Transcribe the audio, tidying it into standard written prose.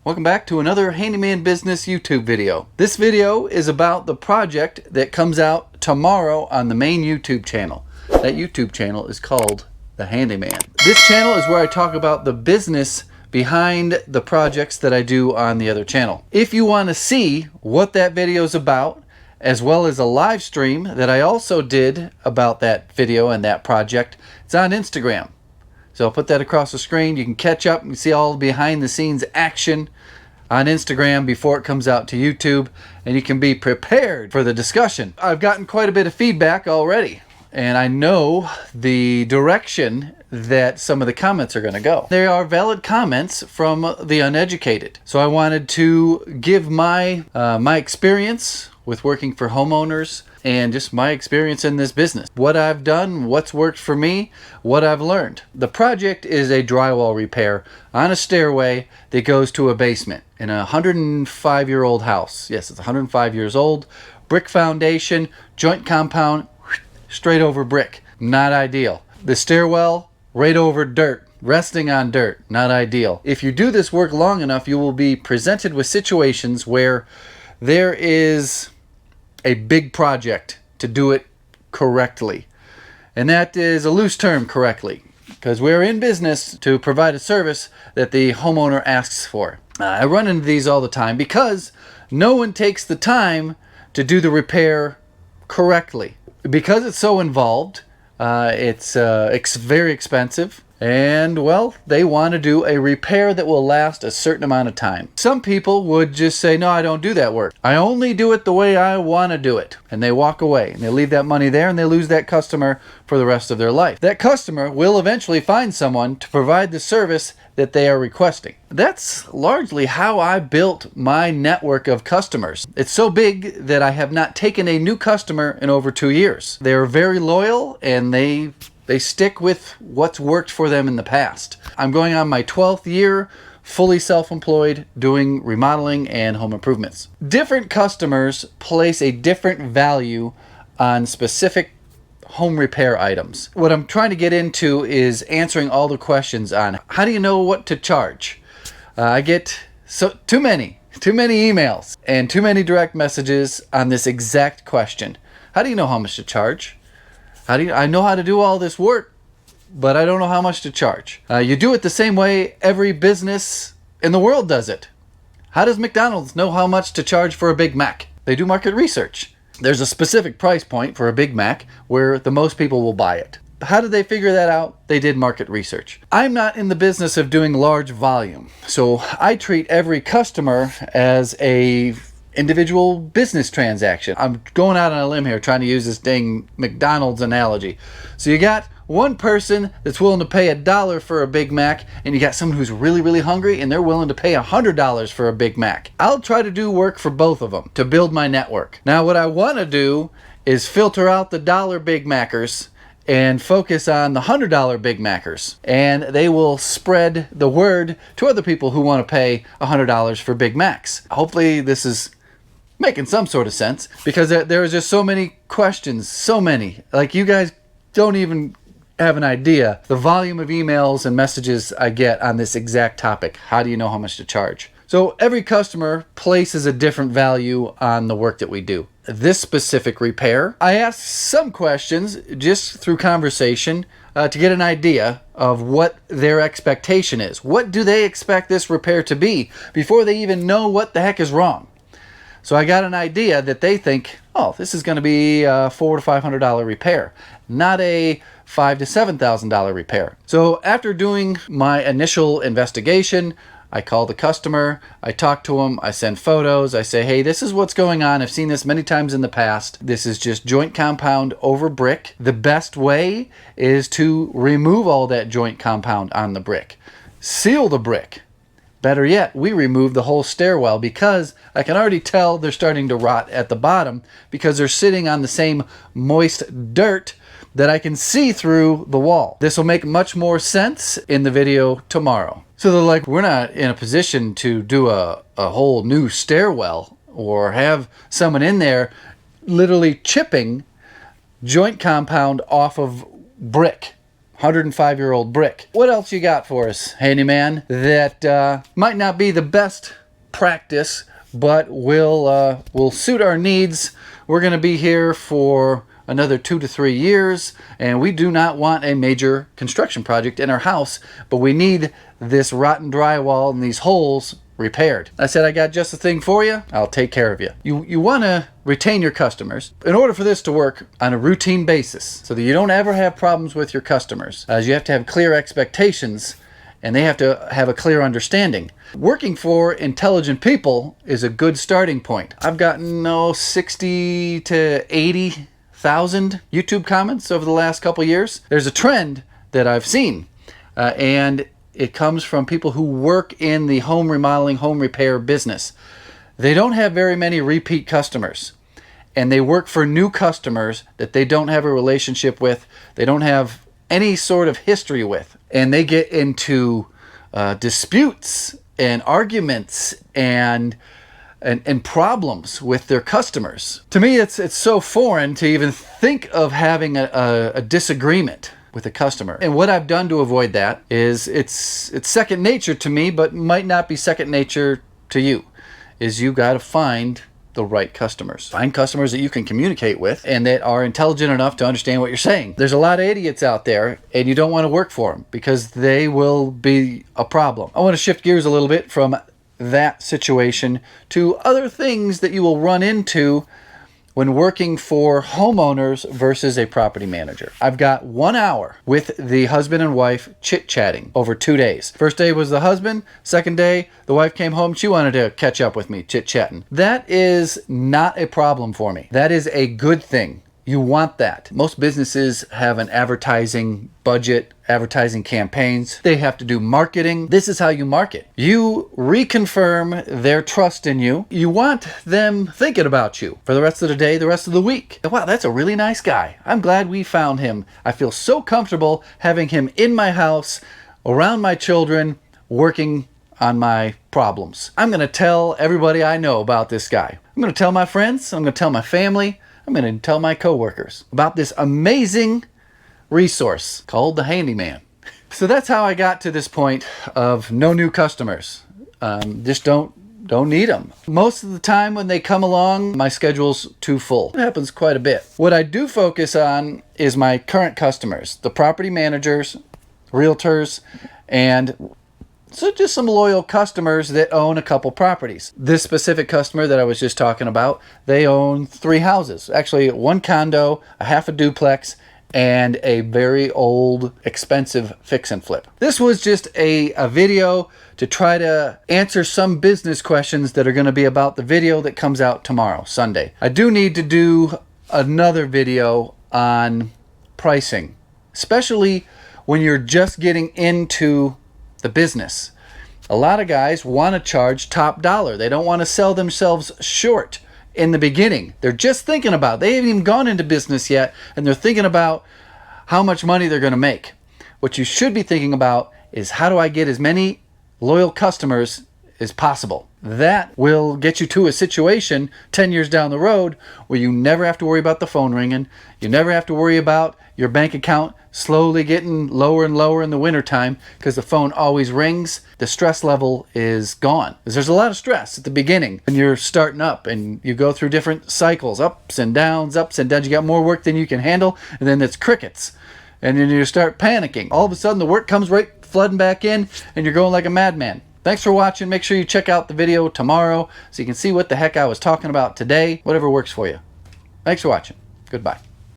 Welcome back to another Handyman Business YouTube video. This video is about the project that comes out tomorrow on the main YouTube channel. That YouTube channel is called The Handyman. This channel is where I talk about the business behind the projects that I do on the other channel. If you want to see what that video is about, as well as a live stream that I also did about that video and that project, it's on Instagram. So I'll put that across the screen. You can catch up and see all the behind the scenes action on Instagram before it comes out to YouTube, and you can be prepared for the discussion. I've gotten quite a bit of feedback already, and I know the direction that some of the comments are going to go. They are valid comments from the uneducated. So I wanted to give my experience with working for homeowners and just my experience in this business. What I've done, what's worked for me, what I've learned. The project is a drywall repair on a stairway that goes to a basement in a 105-year-old house. Yes, it's 105 years old. Brick foundation, joint compound, straight over brick. Not ideal. The stairwell, right over dirt. Resting on dirt. Not ideal. If you do this work long enough, you will be presented with situations where there is a big project to do it correctly. And that is a loose term, correctly, because we're in business to provide a service that the homeowner asks for. I run into these all the time because no one takes the time to do the repair correctly. Because it's so involved, it's very expensive. And, well, they want to do a repair that will last a certain amount of time. Some people would just say, no, I don't do that work. I only do it the way I want to do it. And they walk away. And they leave that money there, and they lose that customer for the rest of their life. That customer will eventually find someone to provide the service that they are requesting. That's largely how I built my network of customers. It's so big that I have not taken a new customer in over 2 years. They are very loyal, and they stick with what's worked for them in the past. I'm going on my 12th year, fully self-employed, doing remodeling and home improvements. Different customers place a different value on specific home repair items. What I'm trying to get into is answering all the questions on how do you know what to charge? I get too many emails and too many direct messages on this exact question. How do you know how much to charge? I know how to do all this work, but I don't know how much to charge. You do it the same way every business in the world does it. How does McDonald's know how much to charge for a Big Mac? They do market research. There's a specific price point for a Big Mac where the most people will buy it. How did they figure that out? They did market research. I'm not in the business of doing large volume, so I treat every customer as a individual business transaction. I'm going out on a limb here trying to use this dang McDonald's analogy. So you got one person that's willing to pay $1 for a Big Mac, and you got someone who's really, really hungry and they're willing to pay $100 for a Big Mac. I'll try to do work for both of them to build my network. Now what I want to do is filter out the dollar Big Mackers and focus on the $100 Big Mackers, and they will spread the word to other people who want to pay $100 for Big Macs. Hopefully this is making some sort of sense, because there is just so many questions, so many. Like, you guys don't even have an idea the volume of emails and messages I get on this exact topic. How do you know how much to charge? So every customer places a different value on the work that we do. This specific repair, I ask some questions just through conversation to get an idea of what their expectation is. What do they expect this repair to be before they even know what the heck is wrong? So I got an idea that they think, oh, this is going to be a $400 to $500 repair, not a $5,000 to $7,000 repair. So after doing my initial investigation, I call the customer, I talk to them, I send photos, I say, hey, this is what's going on. I've seen this many times in the past. This is just joint compound over brick. The best way is to remove all that joint compound on the brick. Seal the brick. Better yet, we remove the whole stairwell, because I can already tell they're starting to rot at the bottom because they're sitting on the same moist dirt that I can see through the wall. This will make much more sense in the video tomorrow. So they're like, we're not in a position to do a whole new stairwell or have someone in there literally chipping joint compound off of brick, 105-year-old brick. What else you got for us, handyman, that might not be the best practice, but will suit our needs? We're going to be here for another 2 to 3 years, and we do not want a major construction project in our house, but we need this rotten drywall and these holes repaired. I said, I got just the thing for you. I'll take care of you. You want to retain your customers. In order for this to work on a routine basis, so that you don't ever have problems with your customers, as you have to have clear expectations, and they have to have a clear understanding. Working for intelligent people is a good starting point. I've gotten 60 to 80,000 YouTube comments over the last couple years. There's a trend that I've seen, and it comes from people who work in the home remodeling, home repair business. They don't have very many repeat customers, and they work for new customers that they don't have a relationship with, they don't have any sort of history with, and they get into disputes and arguments and problems with their customers. To me, it's so foreign to even think of having a disagreement with a customer. And what I've done to avoid that is, it's second nature to me, but might not be second nature to you, is you got to find the right customers. Find customers that you can communicate with and that are intelligent enough to understand what you're saying. There's a lot of idiots out there, and you don't want to work for them because they will be a problem. I want to shift gears a little bit from that situation to other things that you will run into when working for homeowners versus a property manager. I've got 1 hour with the husband and wife chit-chatting over 2 days. First day was the husband. Second day, the wife came home. She wanted to catch up with me, chit-chatting. That is not a problem for me. That is a good thing. You want that. Most businesses have an advertising budget, advertising campaigns. They have to do marketing. This is how you market. You reconfirm their trust in you. You want them thinking about you for the rest of the day, the rest of the week. Wow, that's a really nice guy. I'm glad we found him. I feel so comfortable having him in my house, around my children, working on my problems. I'm going to tell everybody I know about this guy. I'm going to tell my friends. I'm going to tell my family. I'm going to tell my coworkers about this amazing resource called the Handyman. So that's how I got to this point of no new customers. Just don't need them. Most of the time when they come along, my schedule's too full. It happens quite a bit. What I do focus on is my current customers, the property managers, realtors, and so just some loyal customers that own a couple properties. This specific customer that I was just talking about, they own 3 houses. Actually, 1 condo, a half a duplex, and a very old, expensive fix and flip. This was just a video to try to answer some business questions that are going to be about the video that comes out tomorrow, Sunday. I do need to do another video on pricing, especially when you're just getting into the business. A lot of guys want to charge top dollar. They don't want to sell themselves short in the beginning. They're just thinking about, they haven't even gone into business yet, and they're thinking about how much money they're going to make. What you should be thinking about is, how do I get as many loyal customers as possible? That will get you to a situation 10 years down the road where you never have to worry about the phone ringing. You never have to worry about your bank account slowly getting lower and lower in the wintertime because the phone always rings. The stress level is gone. There's a lot of stress at the beginning when you're starting up and you go through different cycles, ups and downs, ups and downs. You got more work than you can handle, and then it's crickets. And then you start panicking. All of a sudden the work comes right flooding back in and you're going like a madman. Thanks for watching. Make sure you check out the video tomorrow so you can see what the heck I was talking about today. Whatever works for you. Thanks for watching. Goodbye.